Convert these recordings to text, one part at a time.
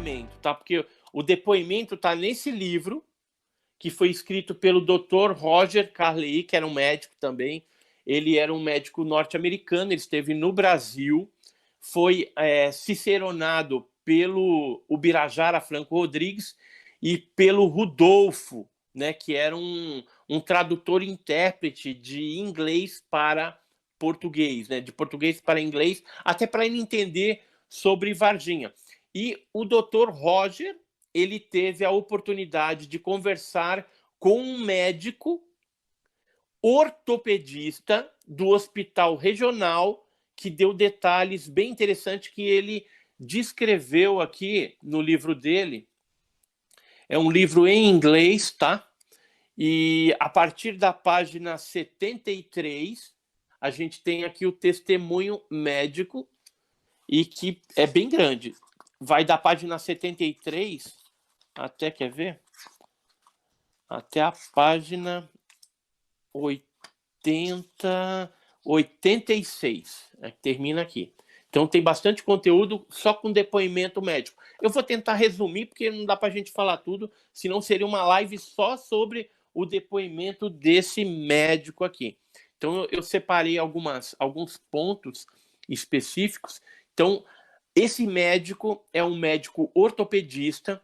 depoimento, tá? Porque o depoimento está nesse livro, que foi escrito pelo Dr. Roger Carley, que era um médico também. Ele era um médico norte-americano, ele esteve no Brasil, foi ciceronado pelo Ubirajara Franco Rodrigues e pelo Rudolfo, né, que era um tradutor e intérprete de inglês para português, né, de português para inglês, até para ele entender sobre Varginha. E o Dr. Roger, ele teve a oportunidade de conversar com um médico ortopedista do hospital regional, que deu detalhes bem interessantes que ele descreveu aqui no livro dele. É um livro em inglês, tá? E a partir da página 73, a gente tem aqui o testemunho médico, e que é bem grande. Vai da página 73 até, quer ver? Até a página 86. Termina aqui. Então tem bastante conteúdo só com depoimento médico. Eu vou tentar resumir, porque não dá para a gente falar tudo, senão seria uma live só sobre o depoimento desse médico aqui. Então eu separei alguns pontos específicos. Então, esse médico é um médico ortopedista.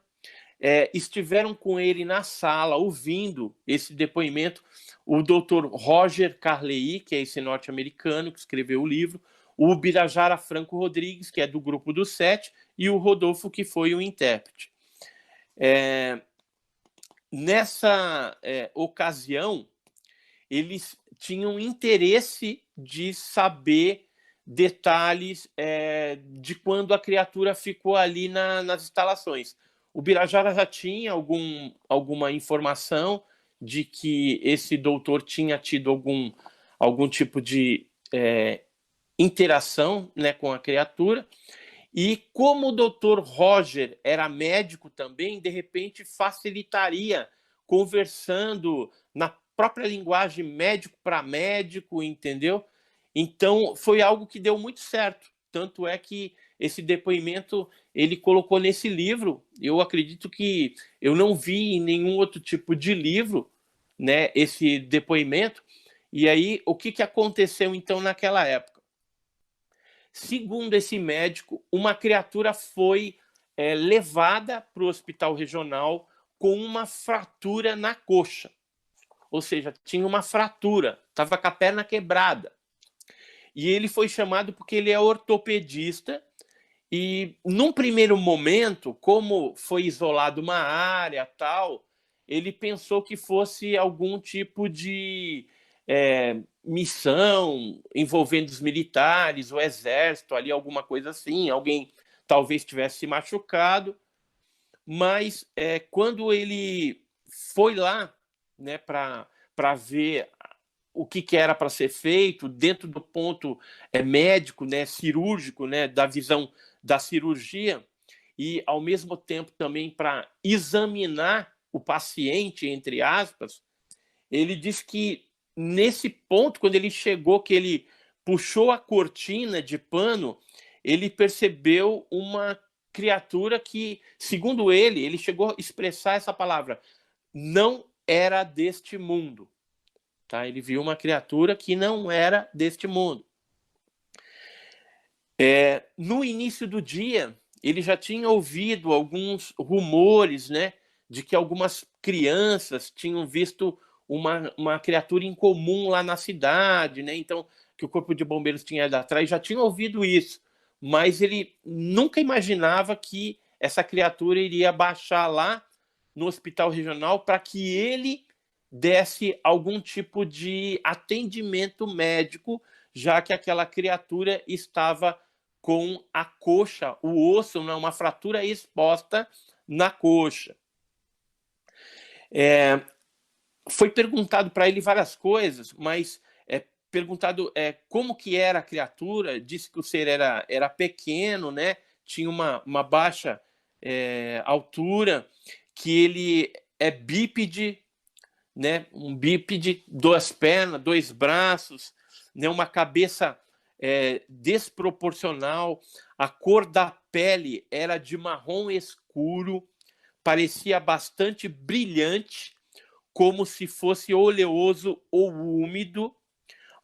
Estiveram com ele na sala, ouvindo esse depoimento, o Dr. Roger Carley, que é esse norte-americano que escreveu o livro, o Ubirajara Franco Rodrigues, que é do grupo dos 7, e o Rodolfo, que foi o intérprete. Nessa ocasião, eles tinham interesse de saber detalhes de quando a criatura ficou ali nas instalações. O Birajara já tinha alguma informação de que esse doutor tinha tido algum tipo de interação, né, com a criatura. E como o doutor Roger era médico também, de repente facilitaria conversando na própria linguagem médico para médico, entendeu? Então foi algo que deu muito certo. Tanto é que esse depoimento ele colocou nesse livro. Eu acredito que eu não vi em nenhum outro tipo de livro, né, esse depoimento. E aí, o que aconteceu então naquela época? Segundo esse médico, uma criatura foi levada para o hospital regional com uma fratura na coxa. Ou seja, tinha uma fratura, estava com a perna quebrada. E ele foi chamado porque ele é ortopedista. E, num primeiro momento, como foi isolado uma área tal, ele pensou que fosse algum tipo de missão envolvendo os militares, o exército, ali alguma coisa assim, alguém talvez tivesse se machucado. Mas quando ele foi lá, né, para ver o que era para ser feito dentro do ponto médico, né, cirúrgico, né, da visão da cirurgia, e ao mesmo tempo também para examinar o paciente, entre aspas, ele diz que nesse ponto, quando ele chegou, que ele puxou a cortina de pano, ele percebeu uma criatura que, segundo ele chegou a expressar essa palavra, não era deste mundo. Tá? Ele viu uma criatura que não era deste mundo. No início do dia, ele já tinha ouvido alguns rumores, né, de que algumas crianças tinham visto uma criatura incomum lá na cidade, né? Então, que o Corpo de Bombeiros tinha ido atrás, já tinha ouvido isso, mas ele nunca imaginava que essa criatura iria baixar lá no hospital regional para que ele desse algum tipo de atendimento médico, já que aquela criatura estava com a coxa, o osso, uma fratura exposta na coxa. Foi perguntado para ele várias coisas, mas perguntado como que era a criatura, disse que o ser era pequeno, né? Tinha uma baixa altura, que ele é bípede, né? Um bípede, 2 pernas, 2 braços, né? Uma cabeça desproporcional, a cor da pele era de marrom escuro, parecia bastante brilhante, como se fosse oleoso ou úmido,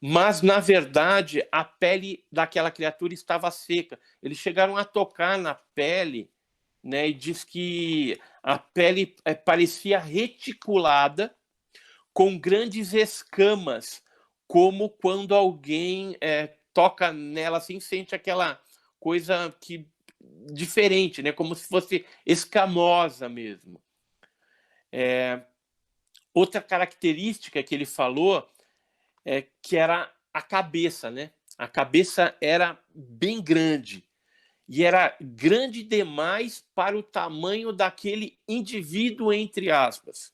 mas, na verdade, a pele daquela criatura estava seca. Eles chegaram a tocar na pele, né, e diz que a pele parecia reticulada, com grandes escamas, como quando alguém toca nela assim, sente aquela coisa diferente, né, como se fosse escamosa mesmo. Outra característica que ele falou que era a cabeça, né? A cabeça era bem grande e era grande demais para o tamanho daquele indivíduo, entre aspas.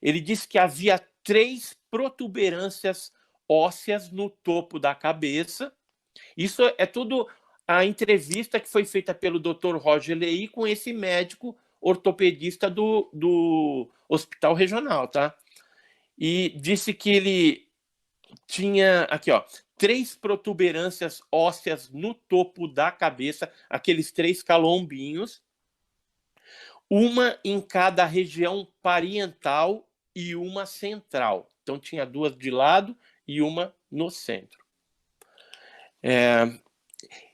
Ele disse que havia 3 protuberâncias ósseas no topo da cabeça. Isso é tudo a entrevista que foi feita pelo Dr. Roger Leigh com esse médico ortopedista do Hospital Regional, tá? E disse que ele tinha aqui, ó, 3 protuberâncias ósseas no topo da cabeça, aqueles 3 calombinhos, uma em cada região parietal e uma central. Então tinha 2 de lado e uma no centro.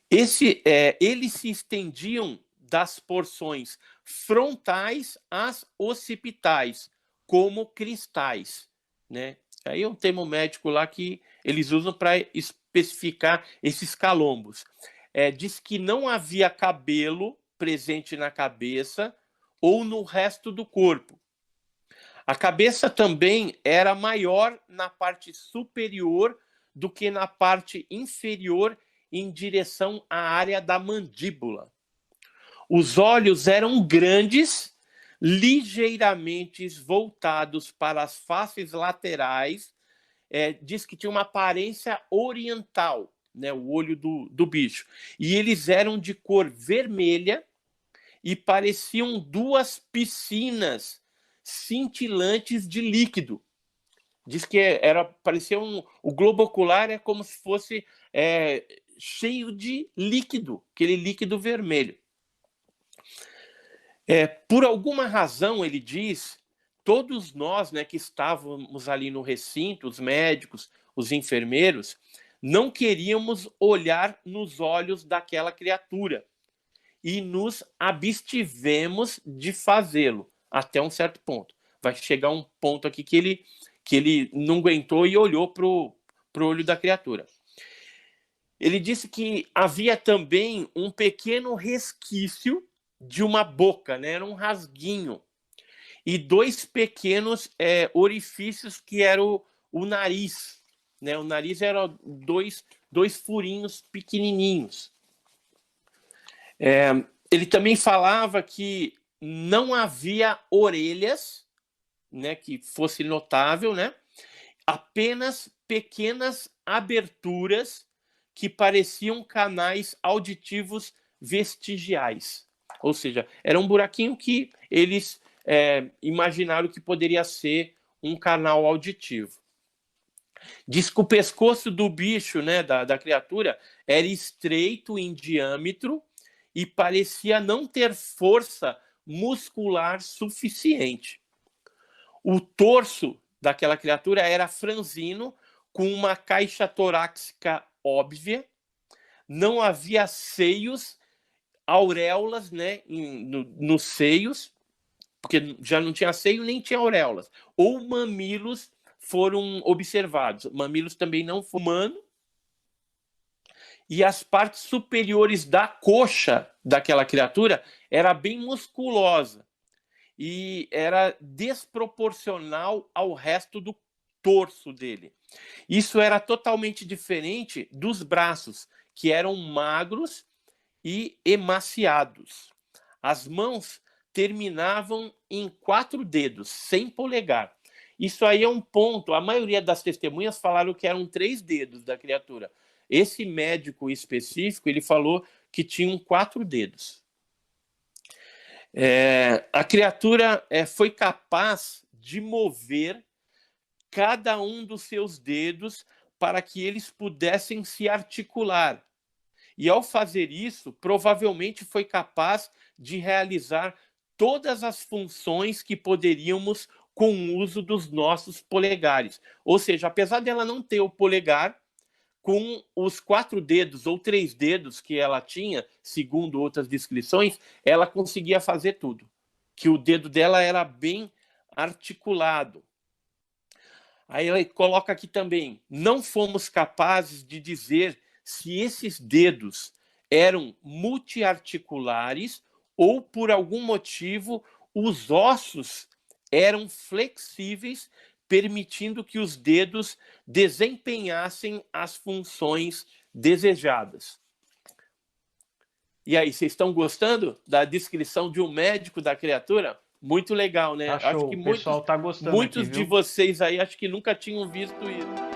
Eles se estendiam das porções frontais às occipitais, como cristais, né? Aí é um termo médico lá que eles usam para especificar esses calombos. Diz que não havia cabelo presente na cabeça ou no resto do corpo. A cabeça também era maior na parte superior do que na parte inferior em direção à área da mandíbula. Os olhos eram grandes, ligeiramente voltados para as faces laterais. Diz que tinha uma aparência oriental, né, o olho do bicho. E eles eram de cor vermelha e pareciam 2 piscinas cintilantes de líquido. Diz que parecia o globo ocular é como se fosse cheio de líquido, aquele líquido vermelho. Por alguma razão, ele diz, todos nós, né, que estávamos ali no recinto, os médicos, os enfermeiros, não queríamos olhar nos olhos daquela criatura e nos abstivemos de fazê-lo até um certo ponto. Vai chegar um ponto aqui que ele não aguentou e olhou para o olho da criatura. Ele disse que havia também um pequeno resquício de uma boca, né? Era um rasguinho. E 2 pequenos orifícios que eram o nariz. Né? O nariz era dois furinhos pequenininhos. Ele também falava que não havia orelhas, né, que fosse notável, né? Apenas pequenas aberturas que pareciam canais auditivos vestigiais. Ou seja, era um buraquinho que eles imaginaram que poderia ser um canal auditivo. Diz que o pescoço do bicho, né, da criatura, era estreito em diâmetro e parecia não ter força muscular suficiente. O torso daquela criatura era franzino, com uma caixa torácica óbvia, não havia seios, auréolas, né, nos seios, porque já não tinha seio nem tinha auréolas, ou mamilos foram observados. Mamilos também não fumando. E as partes superiores da coxa daquela criatura era bem musculosa e era desproporcional ao resto do torso dele. Isso era totalmente diferente dos braços, que eram magros e emaciados. As mãos terminavam em 4 dedos, sem polegar. Isso aí é um ponto. A maioria das testemunhas falaram que eram 3 dedos da criatura. Esse médico específico, ele falou que tinham 4 dedos. A criatura foi capaz de mover cada um dos seus dedos para que eles pudessem se articular. E ao fazer isso, provavelmente foi capaz de realizar todas as funções que poderíamos com o uso dos nossos polegares. Ou seja, apesar dela não ter o polegar, com os 4 dedos ou 3 dedos que ela tinha, segundo outras descrições, ela conseguia fazer tudo. Que o dedo dela era bem articulado. Aí ele coloca aqui também, não fomos capazes de dizer se esses dedos eram multiarticulares ou, por algum motivo, os ossos eram flexíveis, permitindo que os dedos desempenhassem as funções desejadas. E aí, vocês estão gostando da descrição de um médico da criatura? Muito legal, né? Tá show. Acho que O pessoal tá gostando muitos aqui, de viu? vocês aí acho que nunca tinham visto isso.